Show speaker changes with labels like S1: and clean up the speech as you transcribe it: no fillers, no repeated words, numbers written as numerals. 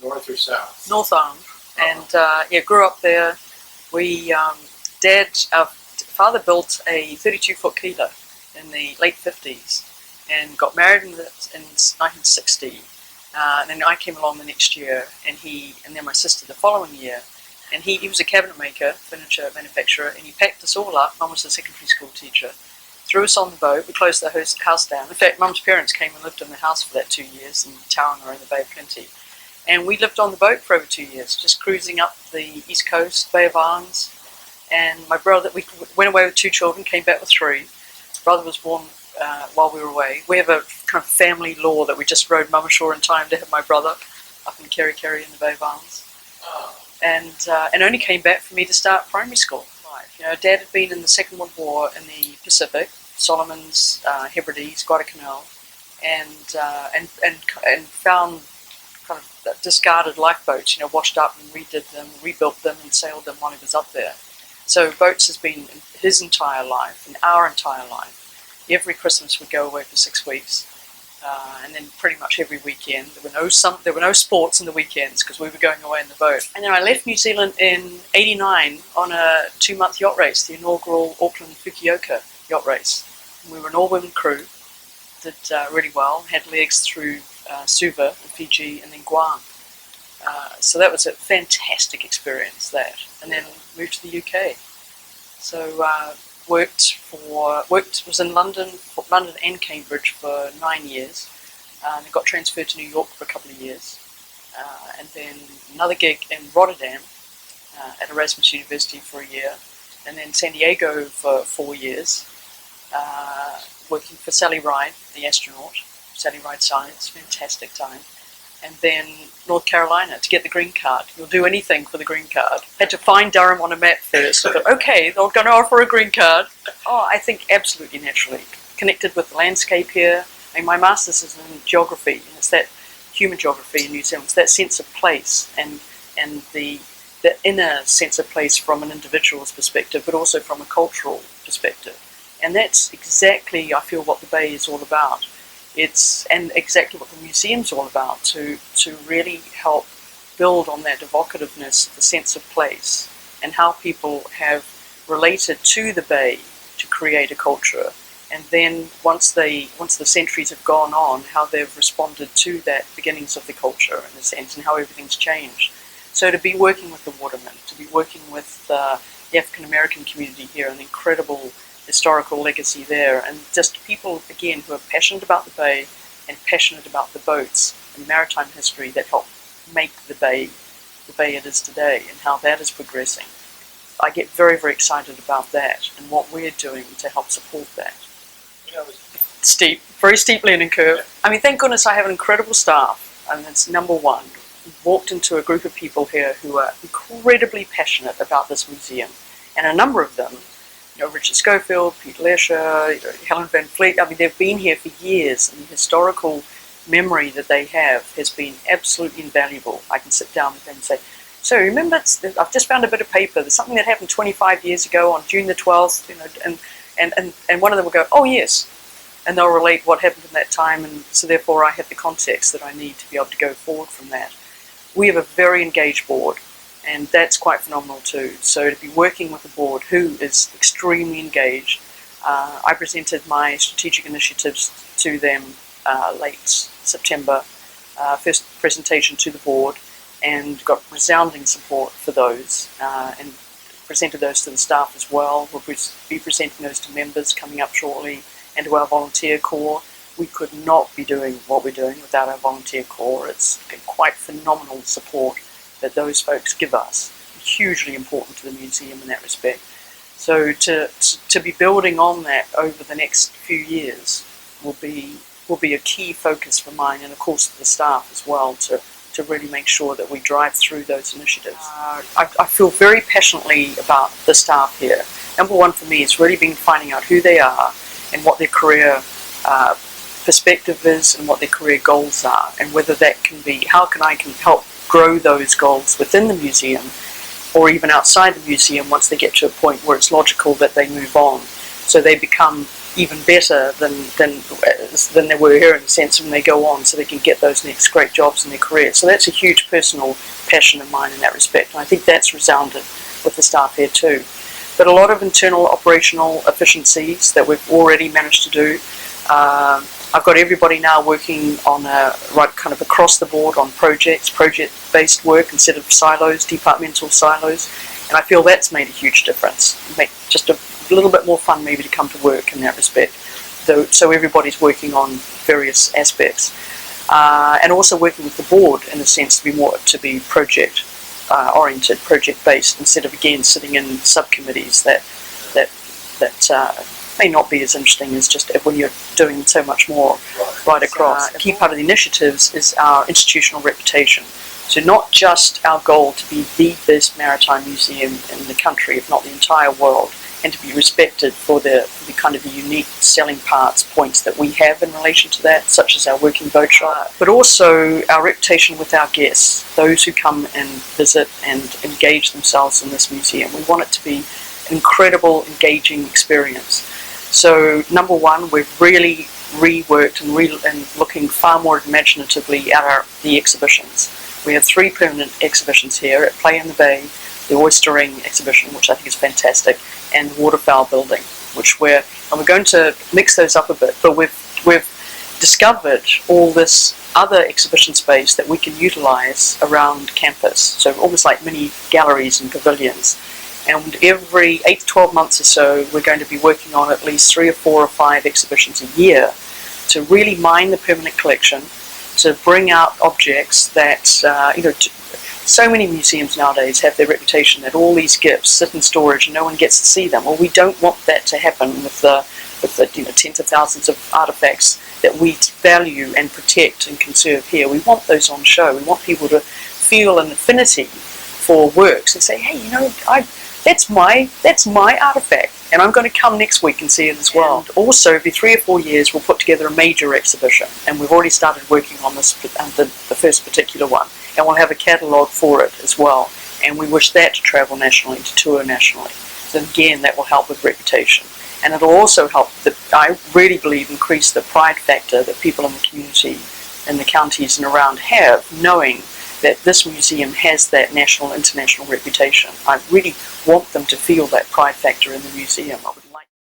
S1: North or south?
S2: North Arm, and yeah, grew up there. We, our father built a 32-foot keeler in the late 50s and got married in 1960. And then I came along the next year, and then my sister the following year. And he was a cabinet maker, furniture manufacturer, and he packed us all up. Mum was a secondary school teacher. Threw us on the boat. We closed the house down. In fact, Mum's parents came and lived in the house for that 2 years in Tauranga in the Bay of Plenty. And we lived on the boat for over 2 years, just cruising up the east coast, Bay of Islands. And my brother, we went away with 2 children, came back with 3. Brother was born while we were away. We have a kind of family law that we just rode Mum ashore in time to have my brother up in Kerry in the Bay of Islands. And only came back for me to start primary school life. You know, Dad had been in the Second World War in the Pacific, Solomons, Hebrides, Guadalcanal, and found kind of discarded lifeboats, you know, washed up and redid them, rebuilt them and sailed them while he was up there. So boats has been his entire life and our entire life. Every Christmas we'd go away for 6 weeks, and then pretty much every weekend. There were no sports in the weekends because we were going away in the boat. And then I left New Zealand in '89 on a 2-month yacht race, the inaugural Auckland Fukuoka yacht race. We were an all-women crew, did really well, had legs through Suva, Fiji, and then Guam. So that was a fantastic experience, that. And then moved to the UK. So was in London and Cambridge for 9 years, and got transferred to New York for a couple of years, and then another gig in Rotterdam at Erasmus University for a year, and then San Diego for 4 years, working for Sally Ride, the astronaut, Sally Ride Science, fantastic time. And then North Carolina to get the green card. You'll do anything for the green card. Had to find Durham on a map first. I thought, okay, they're going to offer a green card. Oh, I think absolutely naturally. Connected with the landscape here. I mean, my master's is in geography, and it's that human geography in New Zealand. It's that sense of place and the inner sense of place from an individual's perspective, but also from a cultural perspective. And that's exactly, I feel, what the Bay is all about. And exactly what the museum's all about, to really help build on that evocativeness, the sense of place, and how people have related to the Bay to create a culture. And then once the centuries have gone on, how they've responded to that beginnings of the culture in a sense, and how everything's changed. So to be working with the watermen, to be working with the African American community here, an incredible historical legacy there, and just people, again, who are passionate about the Bay and passionate about the boats and maritime history that help make the Bay it is today, and how that is progressing. I get very, very excited about that and what we're doing to help support that.
S1: You know,
S2: Very steep learning curve. I mean, thank goodness I have an incredible staff, and that's number one. Walked into a group of people here who are incredibly passionate about this museum, and a number of them, Richard Schofield, Pete Lesher, Helen Van Fleet, I mean, they've been here for years, and the historical memory that they have has been absolutely invaluable. I can sit down with them and say, so remember, I've just found a bit of paper, there's something that happened 25 years ago on June the 12th, and one of them will go, oh yes, and they'll relate what happened in that time, and so therefore I have the context that I need to be able to go forward from that. We have a very engaged board, and that's quite phenomenal too. So to be working with a board who is extremely engaged, I presented my strategic initiatives to them late September, first presentation to the board, and got resounding support for those, and presented those to the staff as well. We'll be presenting those to members coming up shortly, and to our volunteer corps. We could not be doing what we're doing without our volunteer corps. It's been quite phenomenal support that those folks give us. Hugely important to the museum in that respect. So to be building on that over the next few years will be a key focus for mine, and of course the staff as well, to really make sure that we drive through those initiatives. I feel very passionately about the staff here. Number one for me has really been finding out who they are and what their career perspective is and what their career goals are, and whether that can be, how I can help grow those goals within the museum or even outside the museum once they get to a point where it's logical that they move on. So they become even better than they were here, in a sense, when they go on, so they can get those next great jobs in their career. So that's a huge personal passion of mine in that respect, and I think that's resounded with the staff here too. But a lot of internal operational efficiencies that we've already managed to do. I've got everybody now working on kind of across the board on project-based work instead of silos, departmental silos, and I feel that's made a huge difference. Make just a little bit more fun maybe to come to work in that respect, so everybody's working on various aspects, and also working with the board in a sense to be project oriented, project based, instead of again sitting in subcommittees that may not be as interesting as just when you're doing so much more right across. A key part of the initiatives is our institutional reputation. So not just our goal to be the best maritime museum in the country, if not the entire world, and to be respected for the kind of the unique selling points that we have in relation to that, such as our working boat shop, but also our reputation with our guests, those who come and visit and engage themselves in this museum. We want it to be an incredible, engaging experience. So number one, we've really reworked and looking far more imaginatively at the exhibitions. We have 3 permanent exhibitions here at Play in the Bay, the Oystering exhibition, which I think is fantastic, and the Waterfowl building, which we're going to mix those up a bit, but we've discovered all this other exhibition space that we can utilize around campus, so almost like mini galleries and pavilions. And every 8 to 12 months or so, we're going to be working on at least 3 or 4 or 5 exhibitions a year to really mine the permanent collection, to bring out objects that, so many museums nowadays have their reputation that all these gifts sit in storage and no one gets to see them. Well, we don't want that to happen with the tens of thousands of artifacts that we value and protect and conserve here. We want those on show. We want people to feel an affinity for works and say, hey, that's my artifact, and I'm going to come next week and see it as well. And also, every 3 or 4 years, we'll put together a major exhibition, and we've already started working on this, the first particular one, and we'll have a catalogue for it as well. And we wish that to travel nationally, to tour nationally. So again, that will help with reputation, and it'll also help, I really believe, increase the pride factor that people in the community, in the counties and around have, knowing that this museum has that national, international reputation. I really want them to feel that pride factor in the museum.